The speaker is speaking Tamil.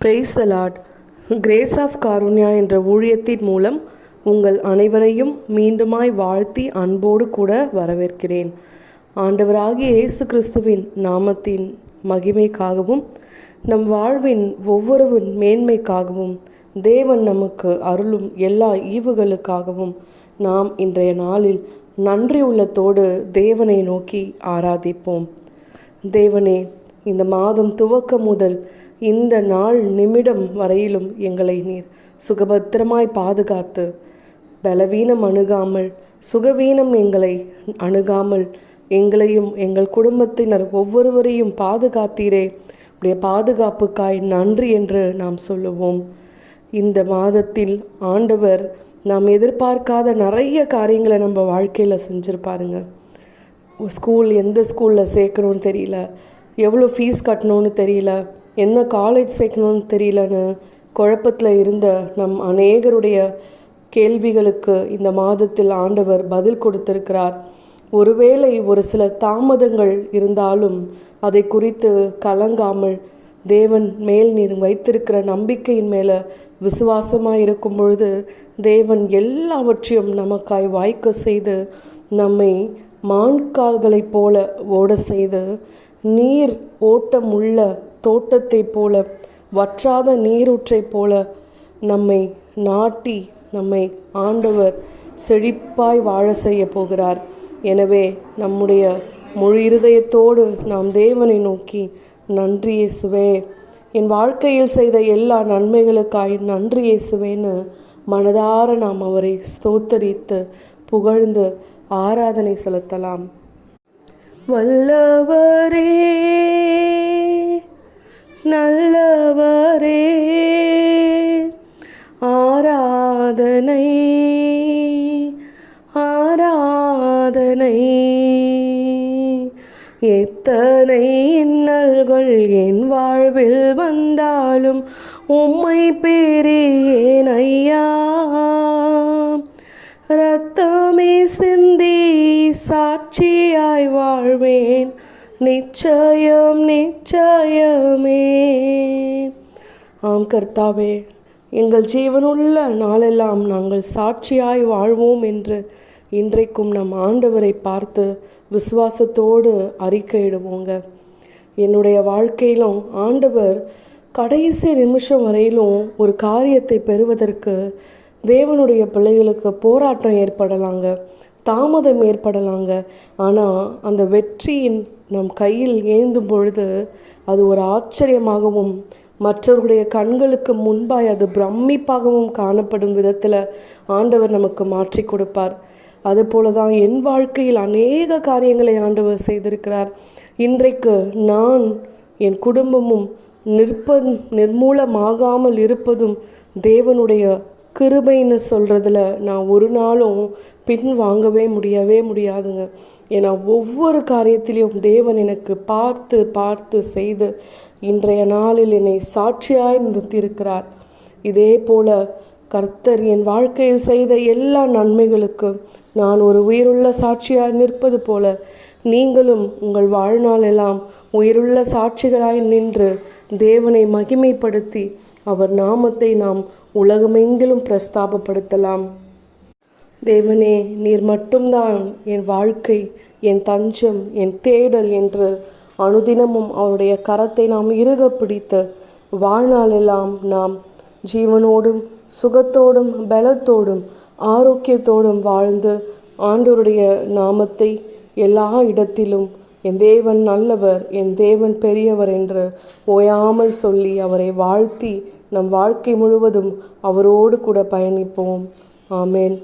Price the Lord. Grace of Karunya என்ற ஊழியத்தின் மூலம் உங்கள் அனைவரையும் மீண்டுமாய் வாழ்த்தி அன்போடு கூட வரவேற்கிறேன். ஆண்டவராகிய இயேசு கிறிஸ்துவின் நாமத்தின் மகிமைக்காகவும் நம் வாழ்வின் ஒவ்வொரு மேன்மைக்காகவும் தேவன் நமக்கு அருளும் எல்லா ஈவுகளுக்காகவும் நாம் இன்றைய நாளில் நன்றி உள்ளத்தோடு தேவனை நோக்கி ஆராதிப்போம். தேவனே, இந்த மாதம் துவக்கம் முதல் இந்த நாள் நிமிடம் வரையிலும் எங்களை நீர் சுகபத்திரமாய் பாதுகாத்து, பலவீனம் அணுகாமல், சுகவீனம் எங்களை அணுகாமல், எங்களையும் எங்கள் குடும்பத்தினர் ஒவ்வொருவரையும் பாதுகாத்தீரே. உடைய பாதுகாப்புக்காய் நன்றி என்று நாம் சொல்லுவோம். இந்த மாதத்தில் ஆண்டவர் நாம் எதிர்பார்க்காத நிறைய காரியங்களை நம்ம வாழ்க்கையில் செஞ்சுருப்பாருங்க. எந்த ஸ்கூலில் சேர்க்கணும்னு தெரியல, எவ்வளோ ஃபீஸ் கட்டணும்னு தெரியல, என்ன காலேஜ் சேர்க்கணும்னு தெரியலன்னு குழப்பத்தில் இருந்த நம் அநேகருடைய கேள்விகளுக்கு இந்த மாதத்தில் ஆண்டவர் பதில் கொடுத்திருக்கிறார். ஒருவேளை ஒரு சில தாமதங்கள் இருந்தாலும் அதை குறித்து கலங்காமல் தேவன் மேல் நீர் வைத்திருக்கிற நம்பிக்கையின் மேலே விசுவாசமாக இருக்கும் பொழுது தேவன் எல்லாவற்றையும் நமக்காய் வாய்க்க செய்து நம்மை மான்கால்களைப் போல ஓட செய்து நீர் ஓட்டம் உள்ள தோட்டத்தை போல, வற்றாத நீரூற்றை போல நம்மை நாட்டி நம்மை ஆண்டவர் செழிப்பாய் வாழ செய்ய போகிறார். எனவே நம்முடைய முழு இருதயத்தோடு நாம் தேவனை நோக்கி நன்றி இயேசுவே, என் வாழ்க்கையில் செய்த எல்லா நன்மைகளுக்காய் நன்றி இயேசுவேன்னு மனதார நாம் அவரை ஸ்தோத்தரித்து புகழ்ந்து ஆராதனை செலுத்தலாம். வல்லவரே, நல்லவரே, ஆராதனை ஆராதனை. எத்தனை இன்னல்கள் என் வாழ்வில் வந்தாலும் உம்மை பேரியேன் ஐயா. இரத்தமே சிந்தி சாட்சியாய் வாழ்வேன், நிச்சயம் நிச்சயமே. ஆம் கர்த்தாவே, எங்கள் ஜீவனுள்ள நாளெல்லாம் நாங்கள் சாட்சியாய் வாழ்வோம் என்று இன்றைக்கும் நம் ஆண்டவரை பார்த்து விசுவாசத்தோடு அறிக்கையிடுவோங்க. என்னுடைய வாழ்க்கையிலும் ஆண்டவர் கடைசி நிமிஷம் வரையிலும் ஒரு காரியத்தை பெறுவதற்கு தேவனுடைய பிள்ளைகளுக்கு போராட்டம் ஏற்படலாங்க, தாமதம் ஏற்படலாங்க. ஆனால் அந்த வெற்றியின் நம் கையில் ஏந்தும் பொழுது அது ஒரு ஆச்சரியமாகவும் மற்றவர்களுடைய கண்களுக்கு முன்பாய் அது பிரமிப்பாகவும் காணப்படும் விதத்தில் ஆண்டவர் நமக்கு மாற்றி கொடுப்பார். அதுபோல தான் என் வாழ்க்கையில் அநேக காரியங்களை ஆண்டவர் செய்திருக்கிறார். இன்றைக்கு நான் என் குடும்பமும் நிர்மூலமாகாமல் இருப்பதும் தேவனுடைய கிருபைன்னு சொல்கிறதுல நான் ஒரு நாளும் பின் வாங்கவே முடியாதுங்க. ஏன்னா ஒவ்வொரு காரியத்திலையும் தேவன் எனக்கு பார்த்து பார்த்து செய்து இன்றைய நாளில் என்னை சாட்சியாய் நிறுத்தியிருக்கிறார். இதே போல கர்த்தர் என் வாழ்க்கையில் செய்த எல்லா நன்மைகளுக்கும் நான் ஒரு உயிருள்ள சாட்சியாய் நிற்பது போல நீங்களும் உங்கள் வாழ்நாளெல்லாம் உயிருள்ள சாட்சிகளாய் நின்று தேவனை மகிமைப்படுத்தி அவர் நாமத்தை நாம் உலகமெங்கிலும் பிரஸ்தாபப்படுத்தலாம். தேவனே, நீர் மட்டும்தான் என் வாழ்க்கை, என் தஞ்சம், என் தேடல் என்று அனுதினமும் அவருடைய கரத்தை நாம் இறுக பிடித்து வாழ்நாளெல்லாம் நாம் ஜீவனோடும் சுகத்தோடும் பலத்தோடும் ஆரோக்கியத்தோடும் வாழ்ந்து ஆண்டவருடைய நாமத்தை எல்லா இடத்திலும் என் தேவன் நல்லவர், என் தேவன் பெரியவர் என்று ஓயாமல் சொல்லி அவரை வாழ்த்தி நம் வாழ்க்கை முழுவதும் அவரோடு கூட பயணிப்போம். ஆமேன்.